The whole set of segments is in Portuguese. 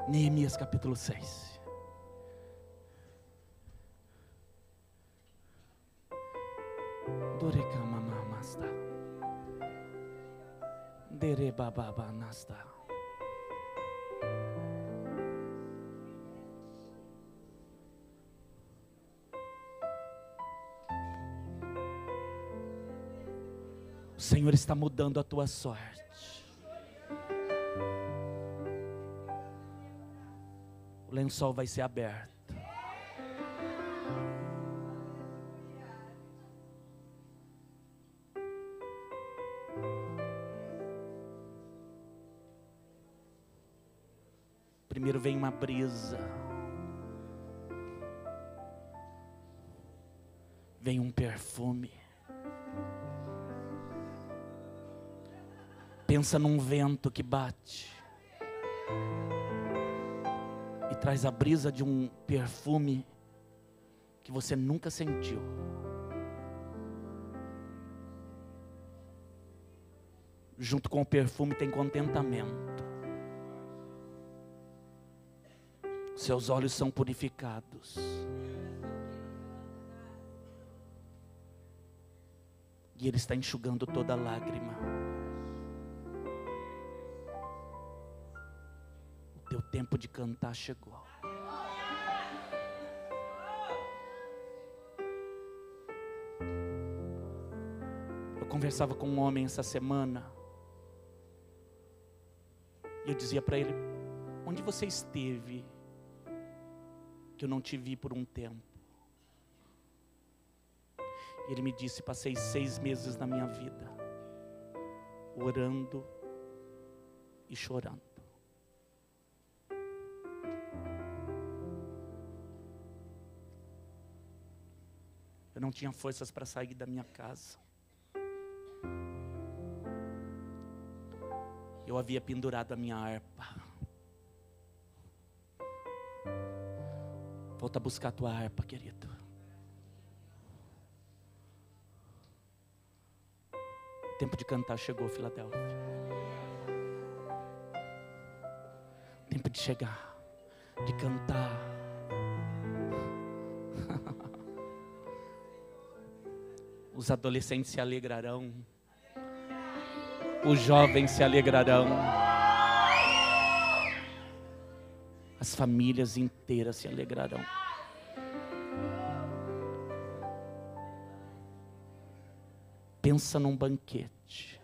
Neemias capítulo 6. Dorekamamamasta. Derebababanasta. O Senhor está mudando a tua sorte. O lençol vai ser aberto. Primeiro vem uma brisa. Vem um perfume. Pensa num vento que bate e traz a brisa de um perfume que você nunca sentiu. Junto com o perfume tem contentamento. Seus olhos são purificados. E Ele está enxugando toda lágrima. O teu tempo de cantar chegou. Eu conversava com um homem essa semana. E eu dizia para ele: onde você esteve que eu não te vi por um tempo? E ele me disse: passei 6 meses na minha vida orando e chorando. Eu não tinha forças para sair da minha casa. Eu havia pendurado a minha harpa. Volta a buscar a tua harpa, querido. O tempo de cantar chegou, Filadélfia. O tempo de chegar, de cantar. Os adolescentes se alegrarão. Os jovens se alegrarão. As famílias inteiras se alegrarão. Pensa num banquete.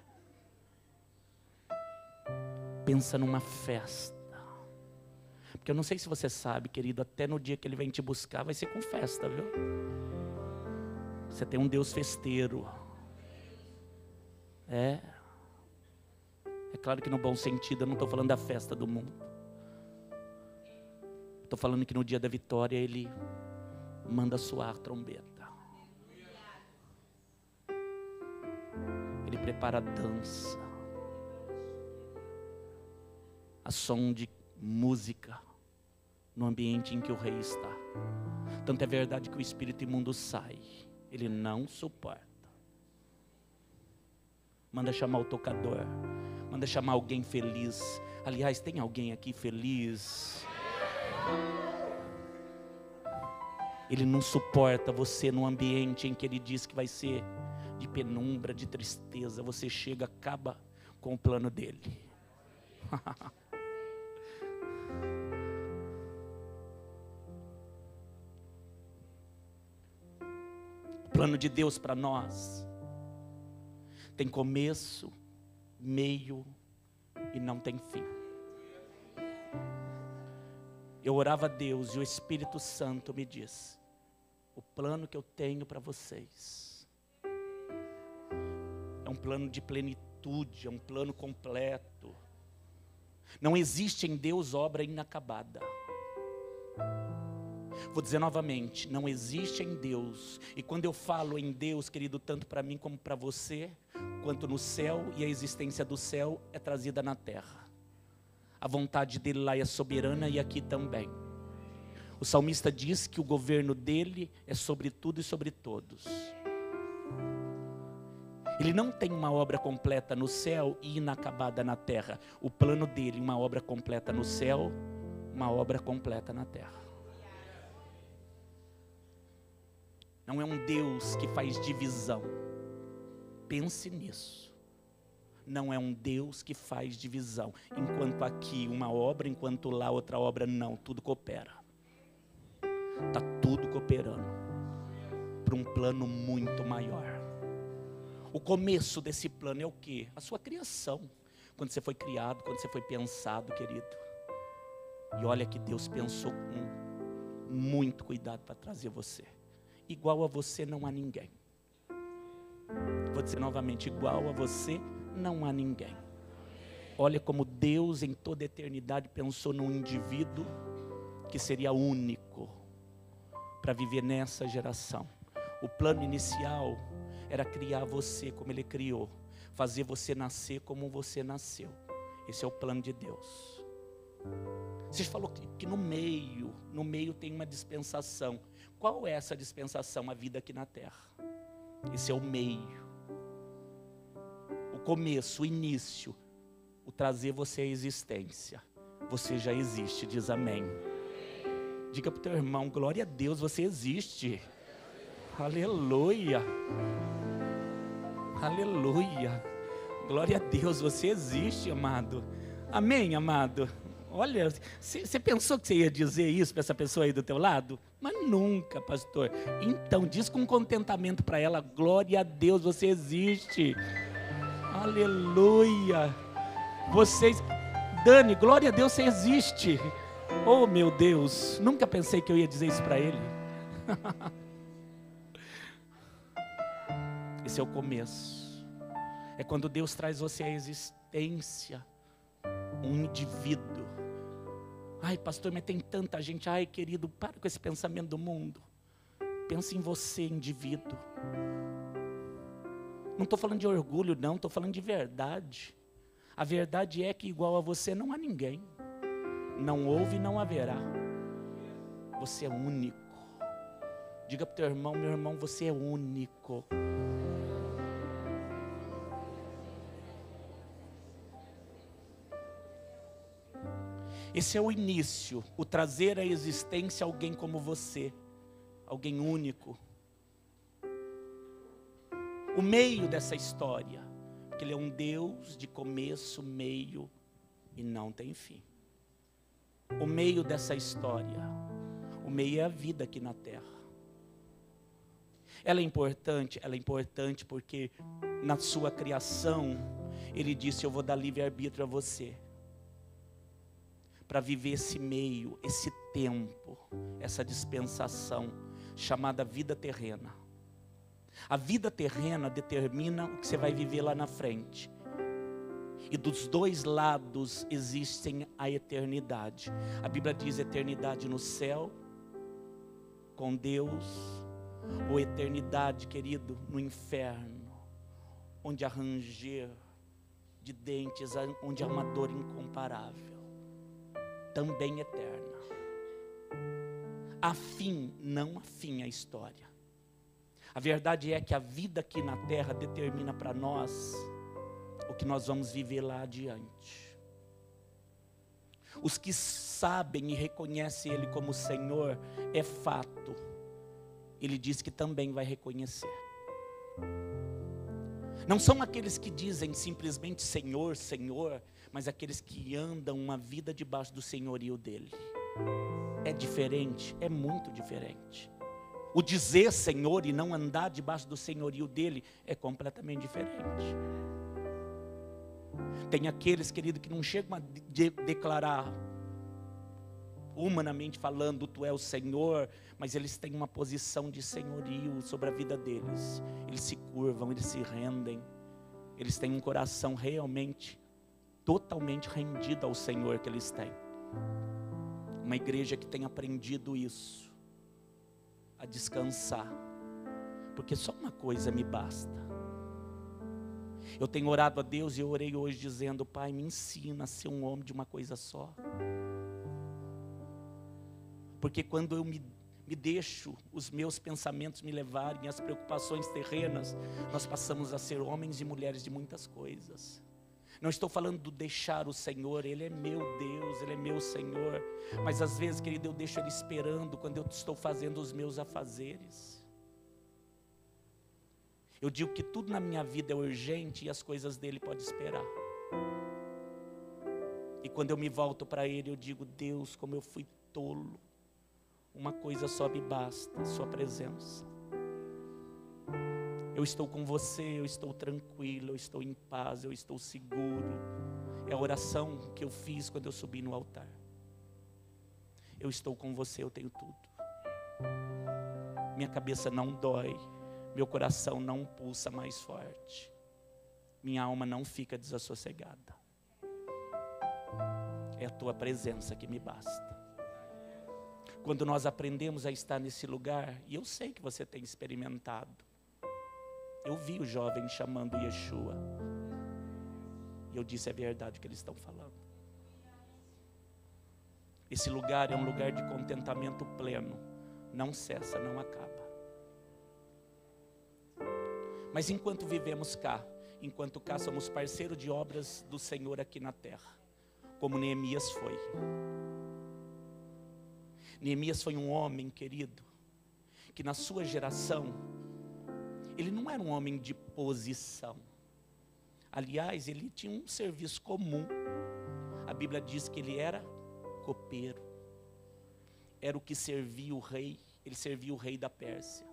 Pensa numa festa. Porque eu não sei se você sabe, querido, até no dia que Ele vem te buscar vai ser com festa, viu? Você tem um Deus festeiro. É claro que no bom sentido, eu não estou falando da festa do mundo. Estou falando que no dia da vitória Ele manda soar a trombeta. Ele prepara a dança. A som de música no ambiente em que o rei está. Tanto é verdade que o espírito imundo sai. Ele não suporta. Manda chamar o tocador. Manda chamar alguém feliz. Aliás, tem alguém aqui feliz? Ele não suporta você no ambiente em que Ele diz que vai ser de penumbra, de tristeza. Você chega, acaba com o plano dele. O plano de Deus para nós tem começo, meio e não tem fim. Eu orava a Deus e o Espírito Santo me diz: o plano que eu tenho para vocês é um plano de plenitude, é um plano completo. Não existe em Deus obra inacabada. Vou dizer novamente, não existe em Deus. E quando eu falo em Deus, querido, tanto para mim como para você, quanto no céu, e a existência do céu é trazida na terra. A vontade dele lá é soberana e aqui também. O salmista diz que o governo dele é sobre tudo e sobre todos. Ele não tem uma obra completa no céu e inacabada na terra. O plano dele, uma obra completa no céu uma obra completa na terra. Não é um Deus que faz divisão. Pense nisso. Não é um Deus que faz divisão. Enquanto aqui uma obra, enquanto lá outra obra, não. Tudo coopera. Está tudo cooperando para um plano muito maior. O começo desse plano é o quê? A sua criação. Quando você foi criado, quando você foi pensado, querido. E olha que Deus pensou com muito cuidado para trazer você. Igual a você não há ninguém. Vou dizer novamente, igual a você não há ninguém. Olha como Deus em toda a eternidade pensou num indivíduo que seria único para viver nessa geração. O plano inicial era criar você como Ele criou, fazer você nascer como você nasceu. Esse é o plano de Deus. Você falou que no meio tem uma dispensação. Qual é essa dispensação? A vida aqui na terra. Esse é o meio. O começo, o início, o trazer você à existência. Você já existe, diz amém. Diga para o teu irmão, glória a Deus, você existe. Aleluia. Aleluia. Glória a Deus, você existe, amado. Amém, amado. Olha, você pensou que você ia dizer isso para essa pessoa aí do teu lado? Mas nunca, pastor. Então, diz com contentamento para ela, glória a Deus, você existe. Aleluia. Dani, glória a Deus, você existe. Oh, meu Deus, nunca pensei que eu ia dizer isso para ele. Esse é o começo. É quando Deus traz você à existência. Um indivíduo. Ai, pastor, mas tem tanta gente. Ai, querido, para com esse pensamento do mundo. Pensa em você, indivíduo. Não estou falando de orgulho, não. Estou falando de verdade. A verdade é que igual a você não há ninguém. Não houve e não haverá. Você é único. Diga para o teu irmão, meu irmão, você é único. Esse é o início, o trazer à existência alguém como você, alguém único. O meio dessa história, porque Ele é um Deus de começo, meio e não tem fim. O meio dessa história, o meio é a vida aqui na terra. Ela é importante porque na sua criação, Ele disse, eu vou dar livre-arbítrio a você. Para viver esse meio, esse tempo, essa dispensação, chamada vida terrena. A vida terrena determina o que você vai viver lá na frente. E dos dois lados existem a eternidade. A Bíblia diz eternidade no céu, com Deus, ou eternidade, querido, no inferno, onde há ranger de dentes, onde há uma dor incomparável. Também eterna. Afim, não afim a história. A verdade é que a vida aqui na terra determina para nós o que nós vamos viver lá adiante. Os que sabem e reconhecem Ele como Senhor, é fato. Ele diz que também vai reconhecer. Não são aqueles que dizem simplesmente Senhor, Senhor, mas aqueles que andam uma vida debaixo do senhorio dEle. É diferente, é muito diferente. O dizer Senhor e não andar debaixo do senhorio dEle é completamente diferente. Tem aqueles, querido, que não chegam a declarar, humanamente falando, tu é o Senhor, mas eles têm uma posição de senhorio sobre a vida deles. Eles se curvam, eles se rendem. Eles têm um coração realmente, totalmente rendido ao Senhor que eles têm. Uma igreja que tem aprendido isso, a descansar, porque só uma coisa me basta. Eu tenho orado a Deus e eu orei hoje dizendo, Pai, me ensina a ser um homem de uma coisa só. Porque quando eu me deixo os meus pensamentos me levarem, as preocupações terrenas, nós passamos a ser homens e mulheres de muitas coisas. Não estou falando do deixar o Senhor, Ele é meu Deus, Ele é meu Senhor. Mas às vezes, querido, eu deixo Ele esperando quando eu estou fazendo os meus afazeres. Eu digo que tudo na minha vida é urgente e as coisas dele podem esperar. E quando eu me volto para Ele, eu digo: Deus, como eu fui tolo. Uma coisa só me basta, sua presença. Eu estou com você, eu estou tranquilo, eu estou em paz, eu estou seguro. É a oração que eu fiz quando eu subi no altar. Eu estou com você, eu tenho tudo. Minha cabeça não dói, meu coração não pulsa mais forte. Minha alma não fica desassossegada. É a tua presença que me basta. Quando nós aprendemos a estar nesse lugar, e eu sei que você tem experimentado. Eu vi o jovem chamando Yeshua. E eu disse: é verdade o que eles estão falando. Esse lugar é um lugar de contentamento pleno. Não cessa, não acaba. Mas enquanto vivemos cá, enquanto cá somos parceiros de obras do Senhor aqui na terra, como Neemias foi. Neemias foi um homem, querido, que na sua geração, ele não era um homem de posição. Aliás, ele tinha um serviço comum. A Bíblia diz que ele era copeiro. Era o que servia o rei. Ele servia o rei da Pérsia.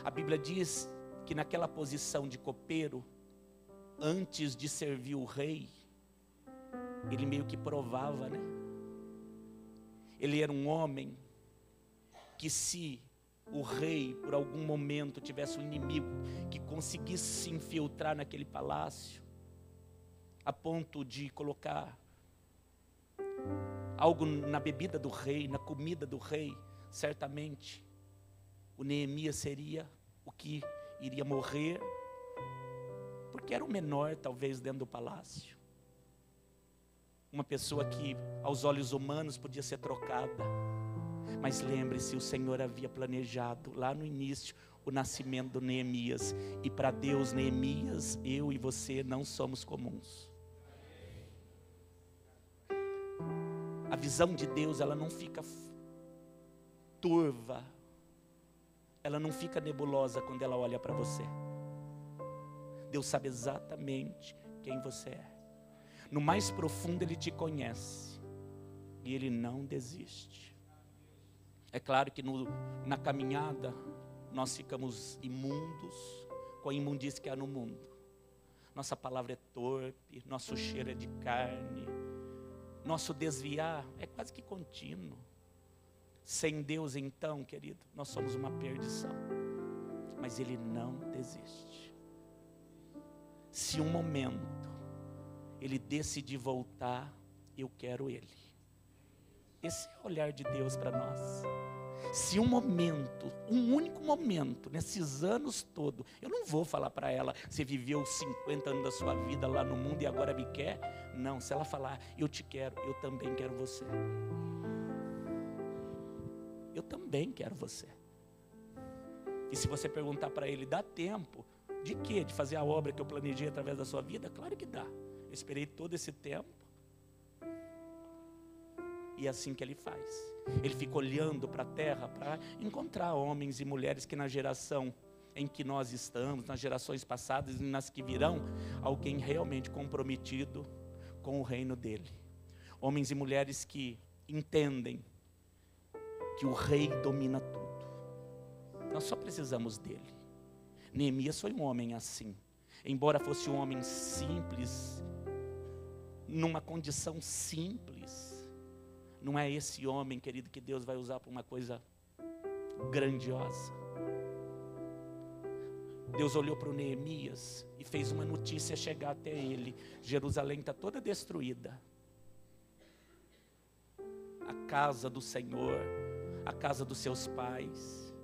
A Bíblia diz que naquela posição de copeiro, antes de servir o rei, ele meio que provava, né? Ele era um homem que, se o rei, por algum momento, tivesse um inimigo que conseguisse se infiltrar naquele palácio, a ponto de colocar algo na bebida do rei, na comida do rei, certamente o Neemias seria o que iria morrer, porque era o menor, talvez, dentro do palácio. Uma pessoa que, aos olhos humanos, podia ser trocada. Mas lembre-se, o Senhor havia planejado lá no início o nascimento do Neemias. E para Deus, Neemias, eu e você não somos comuns. A visão de Deus, ela não fica turva. Ela não fica nebulosa quando ela olha para você. Deus sabe exatamente quem você é. No mais profundo Ele te conhece. E Ele não desiste. É claro que na caminhada nós ficamos imundos com a imundície que há no mundo. Nossa palavra é torpe, nosso cheiro é de carne, nosso desviar é quase que contínuo. Sem Deus, então, querido, nós somos uma perdição. Mas Ele não desiste. Se um momento Ele decidir voltar, eu quero Ele. Esse é o olhar de Deus para nós. Se um momento, um único momento, nesses anos todos, eu não vou falar para ela: você viveu 50 anos da sua vida lá no mundo e agora me quer. Não, se ela falar: eu te quero, eu também quero você. Eu também quero você. E se você perguntar para Ele: dá tempo de quê? De fazer a obra que eu planejei através da sua vida? Claro que dá. Eu esperei todo esse tempo. E é assim que Ele faz. Ele fica olhando para a terra para encontrar homens e mulheres que na geração em que nós estamos, nas gerações passadas e nas que virão, alguém realmente comprometido com o reino dEle. Homens e mulheres que entendem que o rei domina tudo. Nós só precisamos dEle. Neemias foi um homem assim. Embora fosse um homem simples, numa condição simples, não é esse homem, querido, que Deus vai usar para uma coisa grandiosa. Deus olhou para o Neemias e fez uma notícia chegar até ele: Jerusalém está toda destruída. A casa do Senhor, a casa dos seus pais.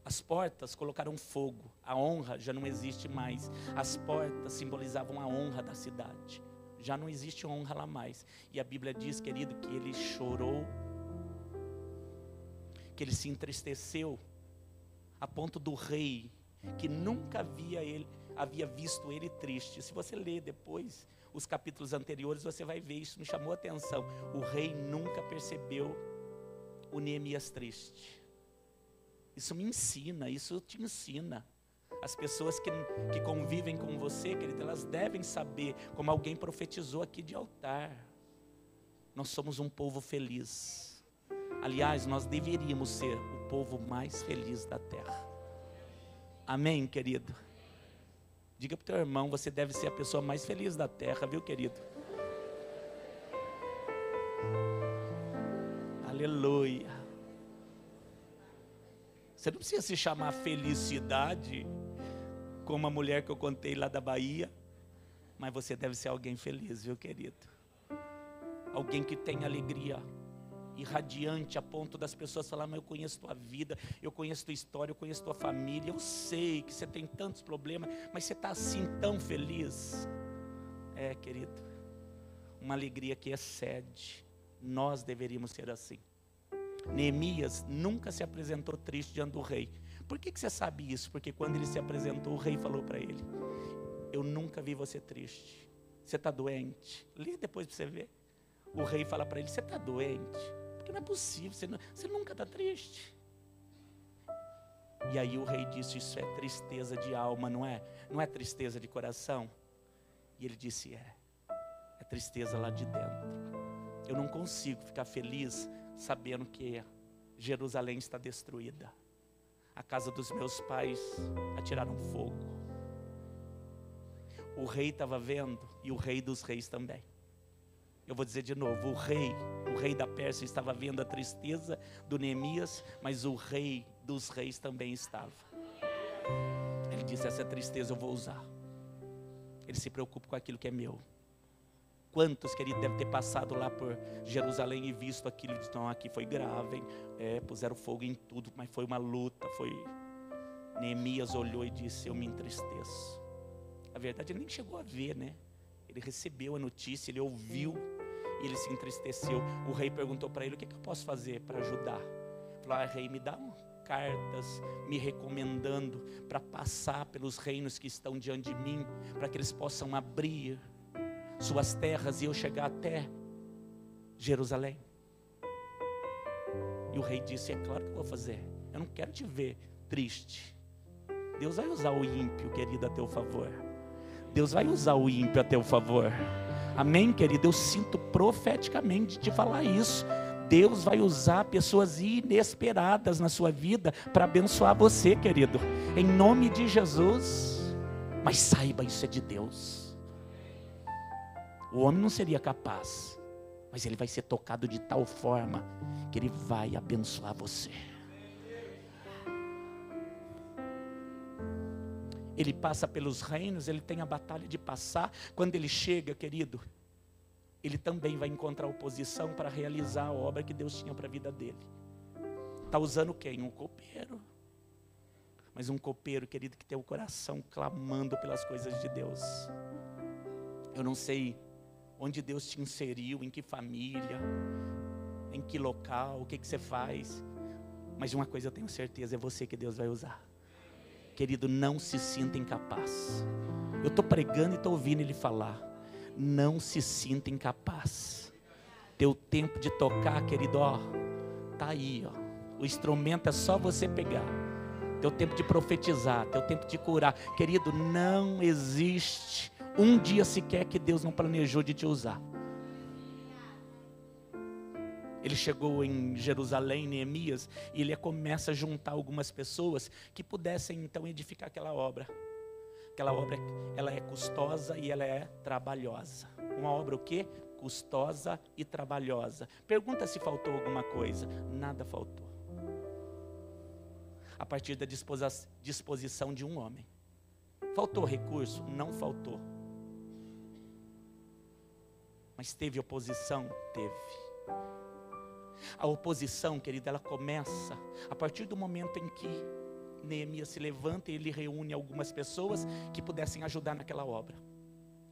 As portas colocaram fogo, a honra já não existe mais. As portas simbolizavam a honra da cidade. Já não existe honra lá mais. E a Bíblia diz, querido, que ele chorou, que ele se entristeceu, a ponto do rei, que nunca havia havia visto ele triste. Se você ler depois os capítulos anteriores, você vai ver, isso me chamou a atenção. O rei nunca percebeu o Neemias triste. Isso me ensina, isso te ensina. As pessoas que convivem com você, querido, elas devem saber, como alguém profetizou aqui de altar. Nós somos um povo feliz. Aliás, nós deveríamos ser o povo mais feliz da terra. Amém, querido? Diga para o teu irmão, você deve ser a pessoa mais feliz da terra, viu, querido? Aleluia. Você não precisa se chamar felicidade, como a mulher que eu contei lá da Bahia, mas você deve ser alguém feliz, viu, querido? Alguém que tem alegria irradiante a ponto das pessoas falar, mas eu conheço tua vida, eu conheço tua história, eu conheço tua família, eu sei que você tem tantos problemas, mas você está assim tão feliz. É, querido, uma alegria que excede. Nós deveríamos ser assim. Neemias nunca se apresentou triste diante do rei. Por que você sabe isso? Porque quando ele se apresentou, o rei falou para ele, eu nunca vi você triste. Você está doente? Lê depois para você ver. O rei fala para ele, você está doente? Porque não é possível, você nunca está triste. E aí o rei disse, isso é tristeza de alma, não é? Não é tristeza de coração? E ele disse, é tristeza lá de dentro. Eu não consigo ficar feliz sabendo que Jerusalém está destruída. A casa dos meus pais atiraram fogo. O rei estava vendo e o rei dos reis também. Eu vou dizer de novo, o rei da Pérsia estava vendo a tristeza do Neemias, mas o rei dos reis também estava. Ele disse, essa tristeza eu vou usar. Ele se preocupa com aquilo que é meu. Quantos, querido, devem ter passado lá por Jerusalém e visto aquilo, então aqui foi grave, hein? Puseram fogo em tudo, mas foi uma luta, Neemias olhou e disse, eu me entristeço. A verdade, ele nem chegou a ver, né? Ele recebeu a notícia, ele ouviu e ele se entristeceu. O rei perguntou para ele, o que eu posso fazer para ajudar? Ele falou, rei, me dá cartas me recomendando para passar pelos reinos que estão diante de mim, para que eles possam abrir suas terras e eu chegar até Jerusalém. E o rei disse, é claro que eu vou fazer, eu não quero te ver triste. Deus vai usar o ímpio, querido, a teu favor. Deus vai usar o ímpio a teu favor. Amém, querido? Eu sinto profeticamente te falar isso. Deus vai usar pessoas inesperadas na sua vida para abençoar você, querido. Em nome de Jesus. Mas saiba, isso é de Deus. O homem não seria capaz, mas ele vai ser tocado de tal forma que ele vai abençoar você. Ele passa pelos reinos, ele tem a batalha de passar. Quando ele chega, querido, ele também vai encontrar oposição para realizar a obra que Deus tinha para a vida dele. Está usando quem? Um copeiro. Mas um copeiro, querido, que tem o coração clamando pelas coisas de Deus. Eu não sei onde Deus te inseriu, em que família, em que local, o que você faz. Mas de uma coisa eu tenho certeza, é você que Deus vai usar. Querido, não se sinta incapaz. Eu estou pregando e estou ouvindo ele falar. Não se sinta incapaz. Teu tempo de tocar, querido, tá aí, O instrumento é só você pegar. Teu tempo de profetizar, teu tempo de curar. Querido, não existe um dia sequer que Deus não planejou de te usar. Ele chegou em Jerusalém, Neemias, e ele começa a juntar algumas pessoas que pudessem então edificar aquela obra. Aquela obra, ela é custosa e ela é trabalhosa. Uma obra o quê? Custosa e trabalhosa. Pergunta se faltou alguma coisa. Nada faltou. A partir da disposição de um homem. Faltou recurso? Não faltou. Mas teve oposição? Teve. A oposição, querida, ela começa a partir do momento em que Neemias se levanta e ele reúne algumas pessoas que pudessem ajudar naquela obra.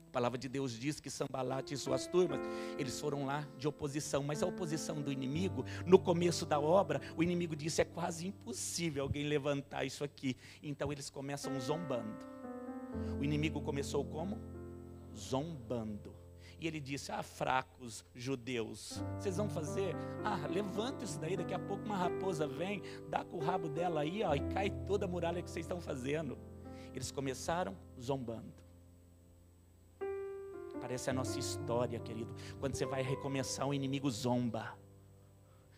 A palavra de Deus diz que Sanbalate e suas turmas, eles foram lá de oposição, mas a oposição do inimigo, no começo da obra, o inimigo disse, é quase impossível alguém levantar isso aqui. Então eles começam zombando. O inimigo começou como? Zombando. E ele disse: fracos judeus, vocês vão fazer? Levanta isso daí, daqui a pouco uma raposa vem, dá com o rabo dela aí, e cai toda a muralha que vocês estão fazendo. Eles começaram zombando. Parece a nossa história, querido. Quando você vai recomeçar, o inimigo zomba.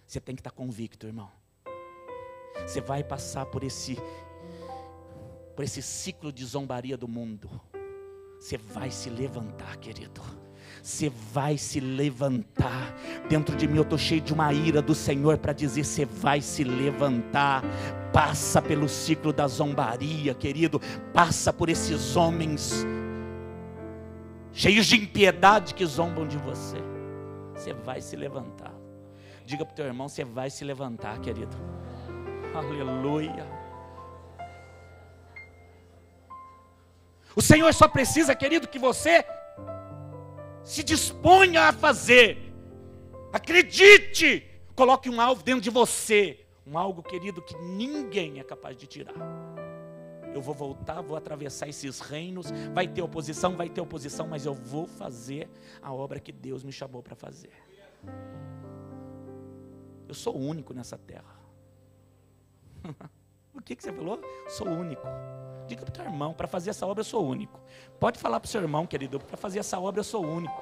Você tem que estar convicto, irmão. Você vai passar por esse ciclo de zombaria do mundo. Você vai se levantar, querido. Você vai se levantar. Dentro de mim eu estou cheio de uma ira do Senhor para dizer: você vai se levantar. Passa pelo ciclo da zombaria, querido. Passa por esses homens cheios de impiedade que zombam de você. Você vai se levantar. Diga para o teu irmão: você vai se levantar, querido. Aleluia. O Senhor só precisa, querido, que você se disponha a fazer. Acredite. Coloque um alvo dentro de você. Um algo, querido, que ninguém é capaz de tirar. Eu vou voltar, vou atravessar esses reinos. Vai ter oposição, mas eu vou fazer a obra que Deus me chamou para fazer. Eu sou o único nessa terra. O que você falou? Sou único. Diga para o teu irmão: para fazer essa obra eu sou único. Pode falar para o seu irmão, querido: para fazer essa obra eu sou único.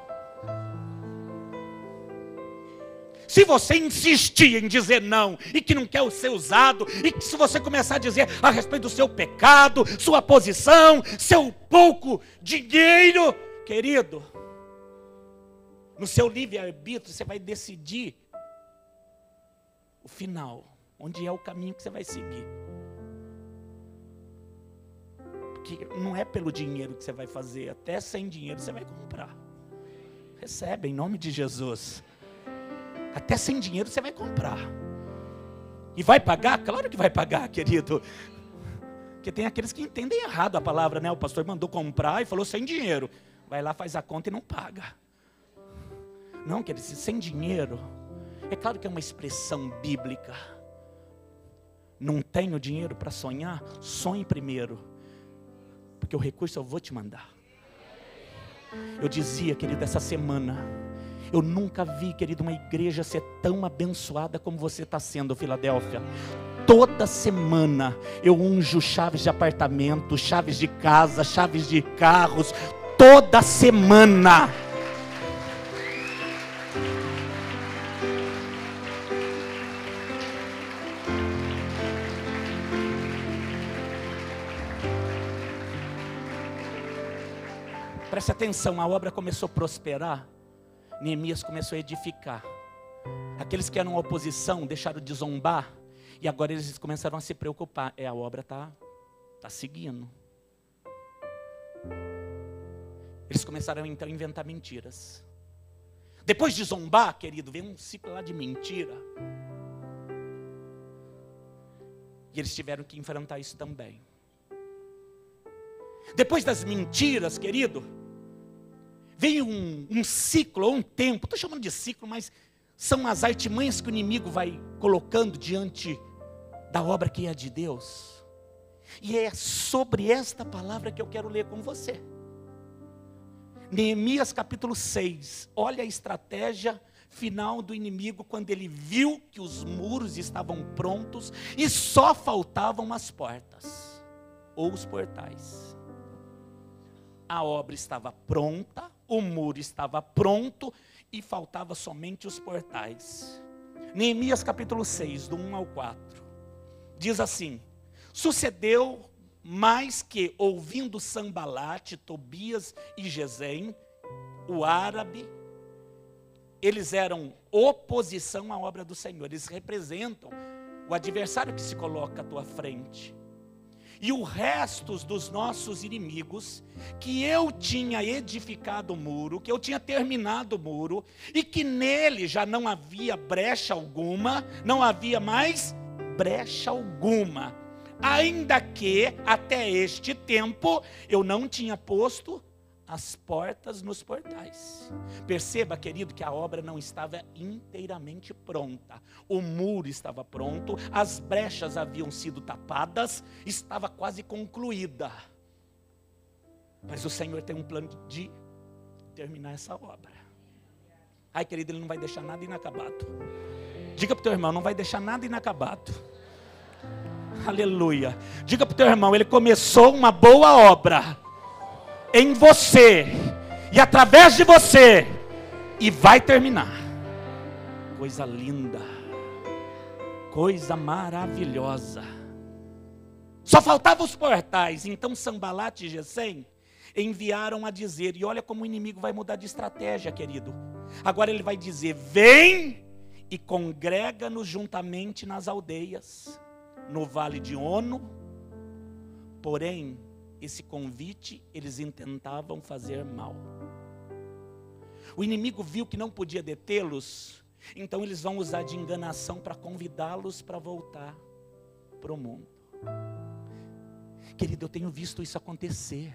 Se você insistir em dizer não, e que não quer ser usado, e que se você começar a dizer a respeito do seu pecado, sua posição, seu pouco dinheiro, querido, no seu livre-arbítrio você vai decidir o final, onde é o caminho que você vai seguir. Porque não é pelo dinheiro que você vai fazer, até sem dinheiro você vai comprar. Recebe em nome de Jesus. Até sem dinheiro você vai comprar. E vai pagar? Claro que vai pagar, querido. Porque tem aqueles que entendem errado a palavra, né? O pastor mandou comprar e falou sem dinheiro. Vai lá, faz a conta e não paga. Não, querido, sem dinheiro. É claro que é uma expressão bíblica. Não tenho dinheiro para sonhar? Sonhe primeiro. Porque o recurso eu vou te mandar. Eu dizia, querido, essa semana, eu nunca vi, querido, uma igreja ser tão abençoada como você está sendo, Filadélfia. Toda semana eu unjo chaves de apartamento, chaves de casa, chaves de carros. Toda semana. Preste atenção, a obra começou a prosperar. Neemias começou a edificar. Aqueles que eram oposição deixaram de zombar. E agora eles começaram a se preocupar. A obra está seguindo. Eles começaram então a inventar mentiras. Depois de zombar, querido, vem um ciclo lá de mentira. E eles tiveram que enfrentar isso também. Depois das mentiras, querido, veio um ciclo, ou um tempo, estou chamando de ciclo, mas são as artimanhas que o inimigo vai colocando diante da obra que é de Deus. E é sobre esta palavra que eu quero ler com você. Neemias capítulo 6, olha a estratégia final do inimigo quando ele viu que os muros estavam prontos e só faltavam as portas, ou os portais. A obra estava pronta, o muro estava pronto e faltava somente os portais. Neemias capítulo 6, do 1 ao 4, diz assim: sucedeu mais que, ouvindo Sambalate, Tobias e Gesem, o árabe, eles eram oposição à obra do Senhor, eles representam o adversário que se coloca à tua frente. E o resto dos nossos inimigos, que eu tinha edificado o muro, que eu tinha terminado o muro, e que nele já não havia brecha alguma, não havia mais brecha alguma, ainda que até este tempo eu não tinha posto as portas nos portais. Perceba, querido, que a obra não estava inteiramente pronta. O muro estava pronto, as brechas haviam sido tapadas, estava quase concluída. Mas o Senhor tem um plano de terminar essa obra. Ai, querido, Ele não vai deixar nada inacabado. Diga para o teu irmão, não vai deixar nada inacabado. Aleluia. Diga para o teu irmão, Ele começou uma boa obra em você e através de você, e vai terminar. Coisa linda, coisa maravilhosa. Só faltavam os portais. Então Sanbalate e Gesem enviaram a dizer, e olha como o inimigo vai mudar de estratégia, querido. Agora ele vai dizer: vem e congrega-nos juntamente nas aldeias, no vale de Ono. Porém, esse convite eles intentavam fazer mal. O inimigo viu que não podia detê-los, então eles vão usar de enganação para convidá-los para voltar para o mundo. Querido, eu tenho visto isso acontecer.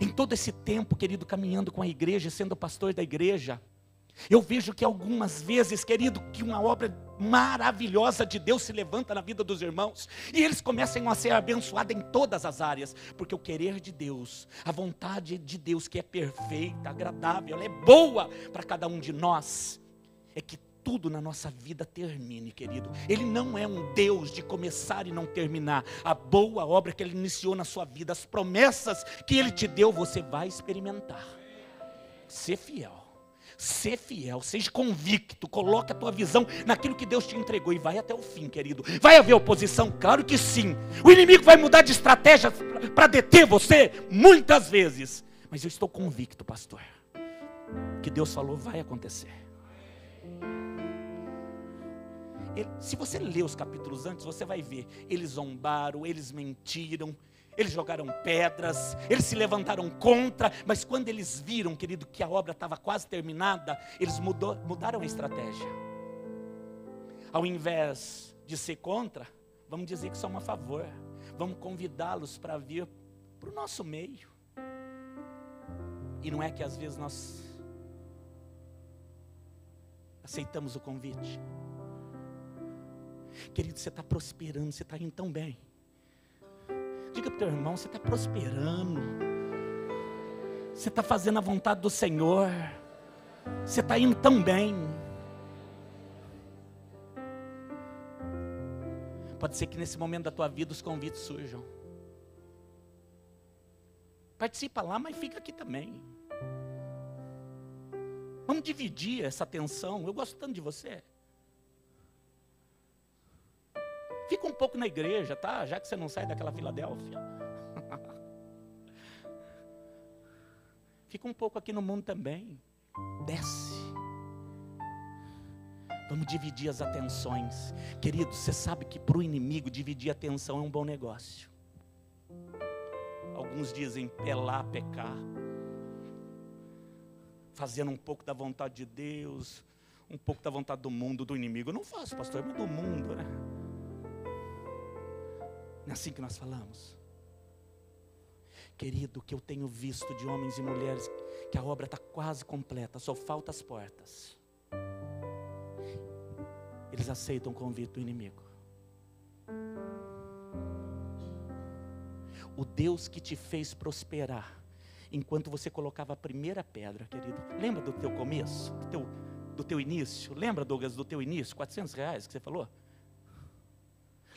Em todo esse tempo, querido, caminhando com a igreja, sendo pastor da igreja, eu vejo que algumas vezes, querido, que uma obra maravilhosa de Deus se levanta na vida dos irmãos, e eles começam a ser abençoados em todas as áreas, porque o querer de Deus, a vontade de Deus, que é perfeita, agradável, ela é boa para cada um de nós, é que tudo na nossa vida termine, querido. Ele não é um Deus de começar e não terminar. A boa obra que Ele iniciou na sua vida, as promessas que Ele te deu, você vai experimentar. Ser fiel. Ser fiel, seja convicto, coloque a tua visão naquilo que Deus te entregou e vai até o fim, querido. Vai haver oposição? Claro que sim. O inimigo vai mudar de estratégia para deter você, muitas vezes. Mas eu estou convicto, pastor, que Deus falou vai acontecer. Se você ler os capítulos antes, você vai ver, eles zombaram, eles mentiram, eles jogaram pedras, eles se levantaram contra, mas quando eles viram, querido, que a obra estava quase terminada, eles mudaram a estratégia. Ao invés de ser contra, vamos dizer que são a favor, vamos convidá-los para vir para o nosso meio. E não é que às vezes nós aceitamos o convite? Querido, você está prosperando, você está indo tão bem. Diga para o teu irmão, você está prosperando. Você está fazendo a vontade do Senhor. Você está indo tão bem. Pode ser que nesse momento da tua vida os convites surjam. Participa lá, mas fica aqui também. Vamos dividir essa atenção. Eu gosto tanto de você. Fica um pouco na igreja, tá? Já que você não sai daquela Filadélfia. Fica um pouco aqui no mundo também. Desce. Vamos dividir as atenções. Querido, você sabe que para o inimigo dividir a atenção é um bom negócio. Alguns dizem pelar, pecar. Fazendo um pouco da vontade de Deus, um pouco da vontade do mundo, do inimigo. Eu não faço, pastor, mas do mundo, né? Não é assim que nós falamos? Querido, que eu tenho visto de homens e mulheres que a obra está quase completa, só faltam as portas. Eles aceitam o convite do inimigo. O Deus que te fez prosperar, enquanto você colocava a primeira pedra, querido. Lembra do teu começo, do teu início? Lembra, Douglas, do teu início? R$400 que você falou?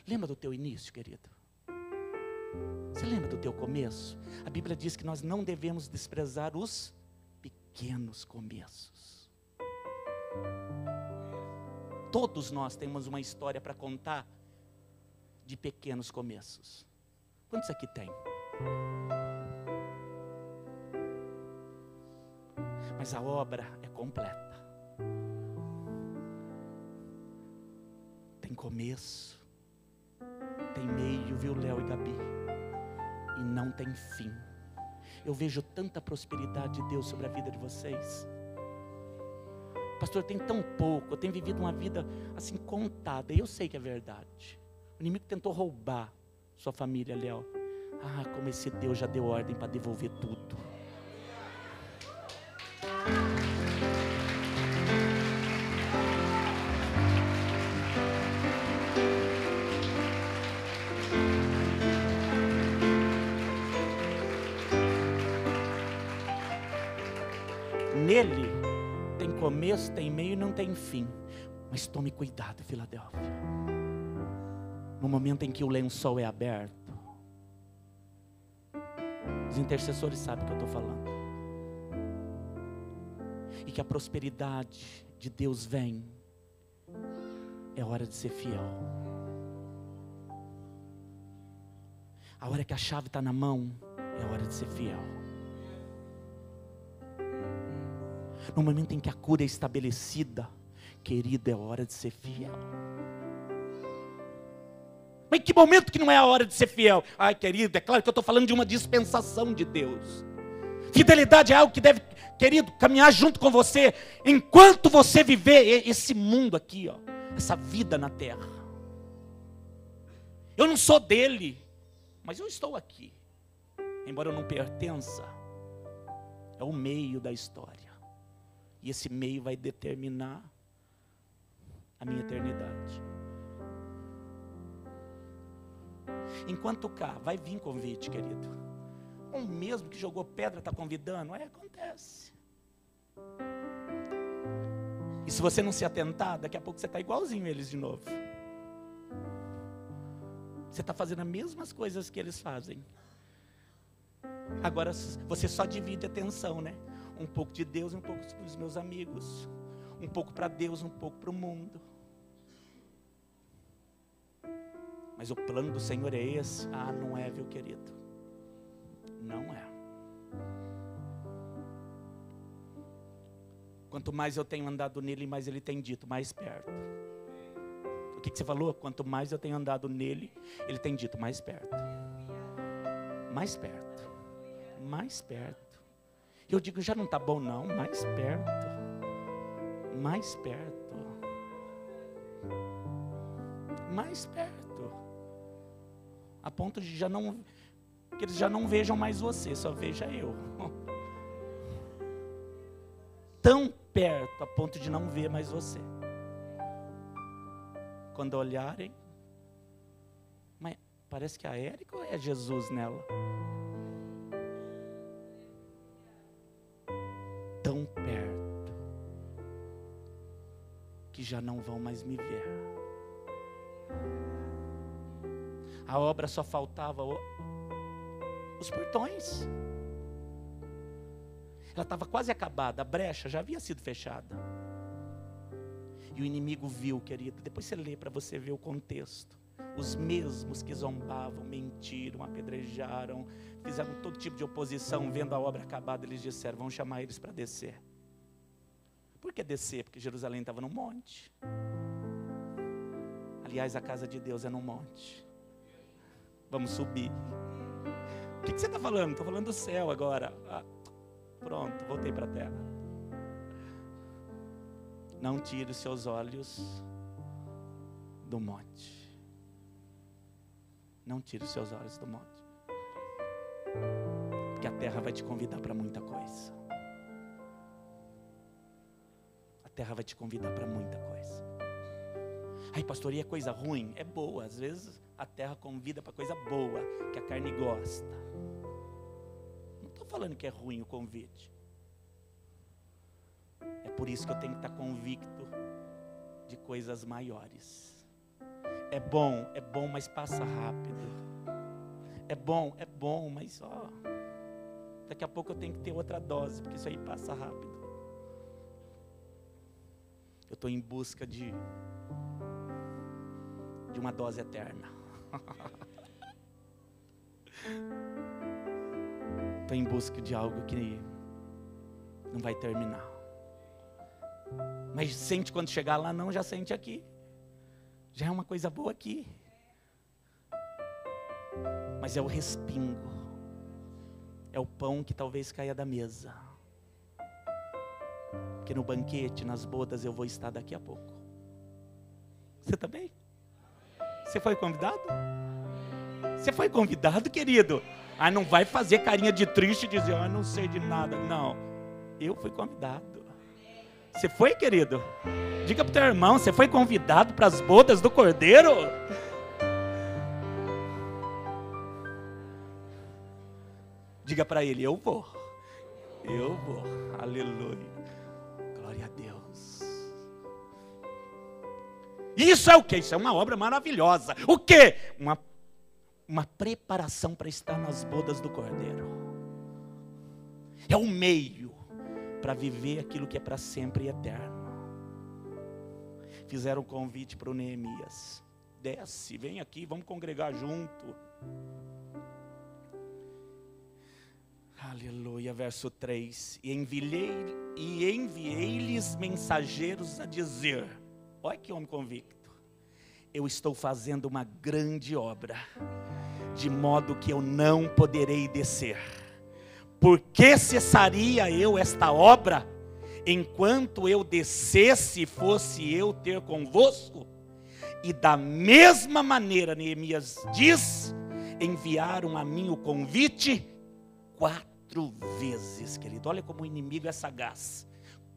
Lembra do teu início, querido? Você lembra do teu começo? A Bíblia diz que nós não devemos desprezar os pequenos começos. Todos nós temos uma história para contar de pequenos começos. Quantos aqui tem? Mas a obra é completa. Tem começo, tem meio, viu, Léo e Gabi? E não tem fim. Eu vejo tanta prosperidade de Deus sobre a vida de vocês. Pastor, tem tão pouco, eu tenho vivido uma vida assim contada, e eu sei que é verdade. O inimigo tentou roubar sua família, Léo. Ah, como esse Deus já deu ordem para devolver tudo. Nele tem começo, tem meio e não tem fim. Mas tome cuidado, Filadélfia. No momento em que o lençol é aberto, os intercessores sabem o que eu estou falando. E que a prosperidade de Deus vem. É hora de ser fiel. A hora que a chave está na mão, é hora de ser fiel. No momento em que a cura é estabelecida, querido, é hora de ser fiel. Mas em que momento que não é a hora de ser fiel? Ai, querido, é claro que eu estou falando de uma dispensação de Deus. Fidelidade é algo que deve, querido, caminhar junto com você, enquanto você viver esse mundo aqui, ó, essa vida na terra. Eu não sou dele, mas eu estou aqui. Embora eu não pertença, é o meio da história. E esse meio vai determinar a minha eternidade. Enquanto cá, vai vir convite, querido. O mesmo que jogou pedra está convidando. Acontece. E se você não se atentar, daqui a pouco você está igualzinho eles de novo. Você está fazendo as mesmas coisas que eles fazem. Agora você só divide a atenção, né? Um pouco de Deus, um pouco para os meus amigos. Um pouco para Deus, um pouco para o mundo. Mas o plano do Senhor é esse? Ah, não é, viu, querido? Não é. Quanto mais eu tenho andado nele, mais ele tem dito, mais perto. O que você falou? Quanto mais eu tenho andado nele, ele tem dito, mais perto. Mais perto. Mais perto. Eu digo, já não está bom não, mais perto. Mais perto. Mais perto. A ponto de que eles já não vejam mais você, só veja eu. Tão perto, a ponto de não ver mais você. Quando olharem, mas parece que é a Érica ou é Jesus nela? Tão perto, que já não vão mais me ver. A obra só faltava os portões. Ela estava quase acabada, a brecha já havia sido fechada. E o inimigo viu, querido, depois você lê para você ver o contexto. Os mesmos que zombavam, mentiram, apedrejaram, fizeram todo tipo de oposição, vendo a obra acabada, eles disseram, vamos chamar eles para descer. Por que descer? Porque Jerusalém estava num monte. Aliás, a casa de Deus é num monte. Vamos subir. O que você está falando? Estou falando do céu agora. Pronto, voltei para a terra. Não tire os seus olhos do monte. Não tire os seus olhos do monte. Porque a terra vai te convidar para muita coisa. A terra vai te convidar para muita coisa. Ai, pastor, e é coisa ruim? É boa, às vezes a terra convida para coisa boa, que a carne gosta. Não estou falando que é ruim o convite. É por isso que eu tenho que estar convicto de coisas maiores. É bom, mas passa rápido. É bom, mas daqui a pouco eu tenho que ter outra dose, porque isso aí passa rápido. Eu estou em busca de uma dose eterna. Estou em busca de algo que não vai terminar. Mas sente quando chegar lá? Não, já sente aqui. Já é uma coisa boa aqui. Mas é o respingo. É o pão que talvez caia da mesa. Porque no banquete, nas bodas, eu vou estar daqui a pouco. Você também? Você foi convidado? Você foi convidado, querido? Ah, não vai fazer carinha de triste e dizer, não sei de nada. Não, eu fui convidado. Você foi, querido? Diga para o teu irmão, você foi convidado para as bodas do Cordeiro? Diga para ele, eu vou. Eu vou. Aleluia. Glória a Deus. Isso é o quê? Isso é uma obra maravilhosa. O quê? Uma preparação para estar nas bodas do Cordeiro. É um meio para viver aquilo que é para sempre e eterno. Fizeram um convite para o Neemias. Desce, vem aqui, vamos congregar junto. Aleluia, verso 3. E enviei-lhes mensageiros a dizer: olha que homem convicto. Eu estou fazendo uma grande obra, de modo que eu não poderei descer. Por que cessaria eu esta obra, enquanto eu descesse, fosse eu ter convosco? E da mesma maneira, Neemias diz, enviaram a mim o convite 4 vezes, querido. Olha como o inimigo é sagaz.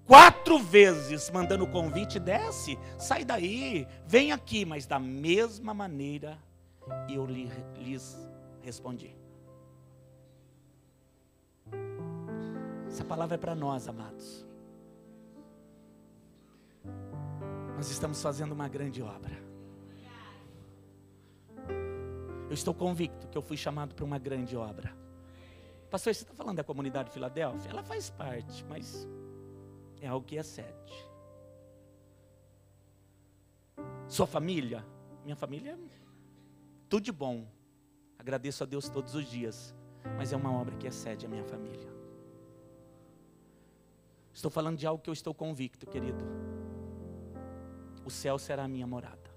4 vezes mandando o convite: desce, sai daí, vem aqui. Mas da mesma maneira eu lhes respondi. Essa palavra é para nós, amados. Nós estamos fazendo uma grande obra. Eu estou convicto que eu fui chamado para uma grande obra. Pastor, você está falando da comunidade de Filadélfia? Ela faz parte, mas é algo que excede. Sua família? Minha família é tudo de bom. Agradeço a Deus todos os dias. Mas é uma obra que excede a minha família. Estou falando de algo que eu estou convicto, querido. O céu será a minha morada.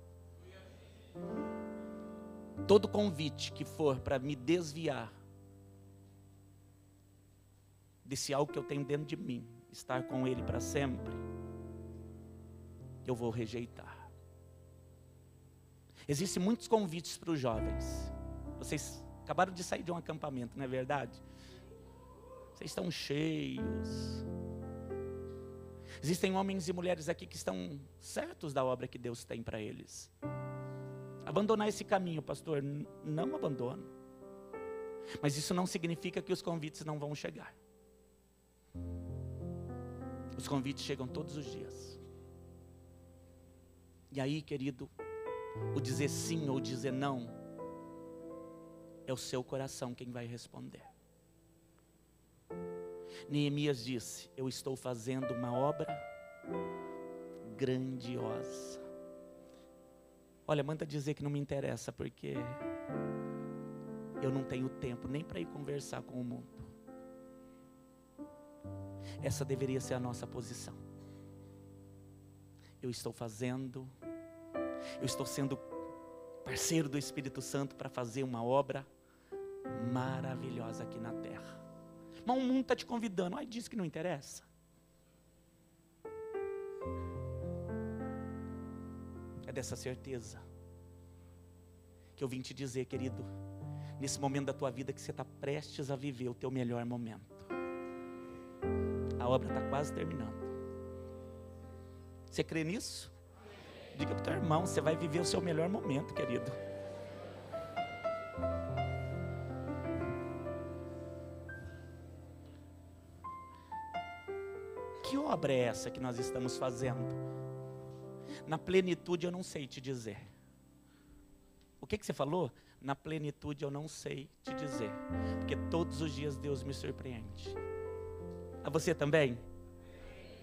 Todo convite que for para me desviar desse algo que eu tenho dentro de mim, estar com Ele para sempre, eu vou rejeitar. Existem muitos convites para os jovens. Vocês acabaram de sair de um acampamento, não é verdade? Vocês estão cheios. Existem homens e mulheres aqui que estão certos da obra que Deus tem para eles. Abandonar esse caminho, pastor, não abandono. Mas isso não significa que os convites não vão chegar. Os convites chegam todos os dias. E aí, querido, o dizer sim ou dizer não, é o seu coração quem vai responder. Neemias disse: eu estou fazendo uma obra grandiosa. Olha, manda dizer que não me interessa, porque eu não tenho tempo nem para ir conversar com o mundo. Essa deveria ser a nossa posição. Eu estou sendo parceiro do Espírito Santo para fazer uma obra maravilhosa aqui na terra. Mas o mundo está te convidando. Ai, diz que não interessa. É dessa certeza que eu vim te dizer, querido, nesse momento da tua vida que você está prestes a viver o teu melhor momento. A obra está quase terminando. Você crê nisso? Diga para o teu irmão, você vai viver o seu melhor momento, querido. Que obra é essa que nós estamos fazendo? Na plenitude eu não sei te dizer. O que você falou? Na plenitude eu não sei te dizer. Porque todos os dias Deus me surpreende. A você também?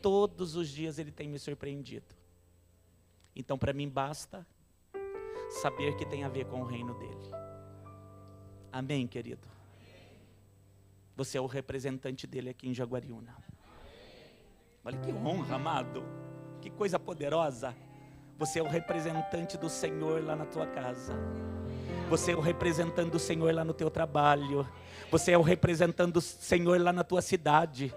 Todos os dias Ele tem me surpreendido. Então para mim basta saber que tem a ver com o reino dEle. Amém, querido? Você é o representante dEle aqui em Jaguariúna. Olha que honra, amado. Que coisa poderosa. Você é o representante do Senhor lá na tua casa. Você é o representante do Senhor lá no teu trabalho. Você é o representante do Senhor lá na tua cidade.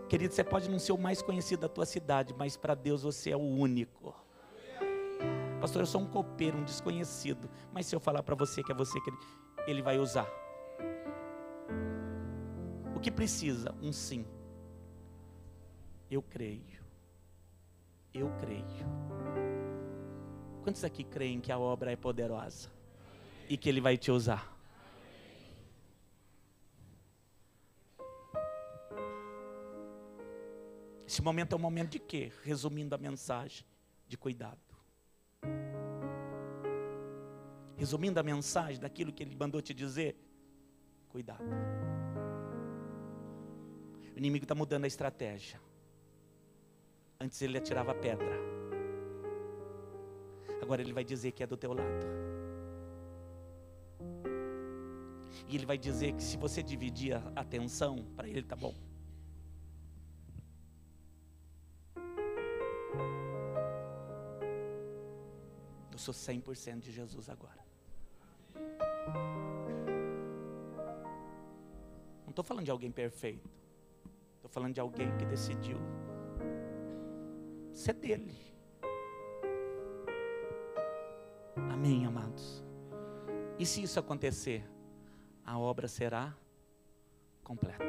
Querido, você pode não ser o mais conhecido da tua cidade, mas para Deus você é o único. Pastor, eu sou um copeiro, um desconhecido. Mas se eu falar para você que é você que Ele vai usar. O que precisa? Um sim. Eu creio. Eu creio. Quantos aqui creem que a obra é poderosa? E que Ele vai te usar? Esse momento é um momento de quê? Resumindo a mensagem, de cuidado. Resumindo a mensagem daquilo que ele mandou te dizer, cuidado. O inimigo está mudando a estratégia. Antes ele atirava pedra. Agora ele vai dizer que é do teu lado. E ele vai dizer que se você dividir a atenção, para ele tá bom. Eu sou 100% de Jesus agora. Não estou falando de alguém perfeito. Estou falando de alguém que decidiu ser dele. Amém, amados? E se isso acontecer, a obra será completa.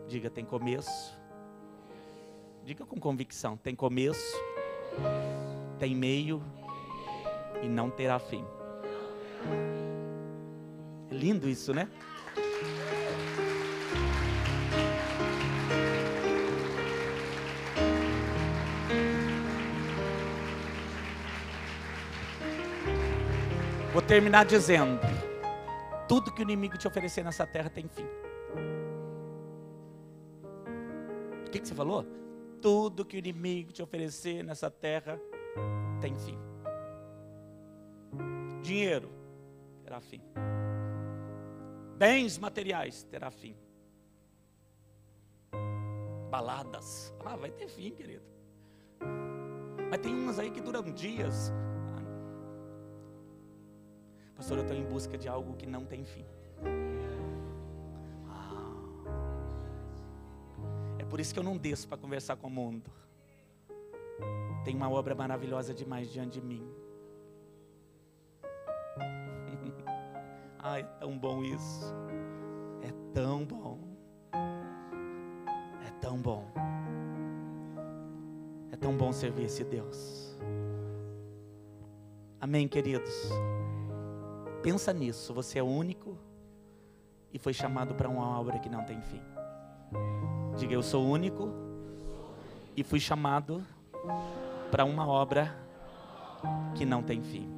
Diga, tem começo. Diga com convicção, tem começo, tem meio e não terá fim. É lindo isso, né? Vou terminar dizendo: tudo que o inimigo te oferecer nessa terra tem fim. O que você falou? Tudo que o inimigo te oferecer nessa terra tem fim. Dinheiro terá fim. Bens materiais terá fim. Baladas, vai ter fim, querido. Mas tem umas aí que duram dias. Pastor, eu estou em busca de algo que não tem fim. É por isso que eu não desço para conversar com o mundo. Tem uma obra maravilhosa demais diante de mim. Ai, é tão bom isso. É tão bom. É tão bom. É tão bom servir esse Deus. Amém, queridos? Pensa nisso, você é único e foi chamado para uma obra que não tem fim. Diga, eu sou único e fui chamado para uma obra que não tem fim.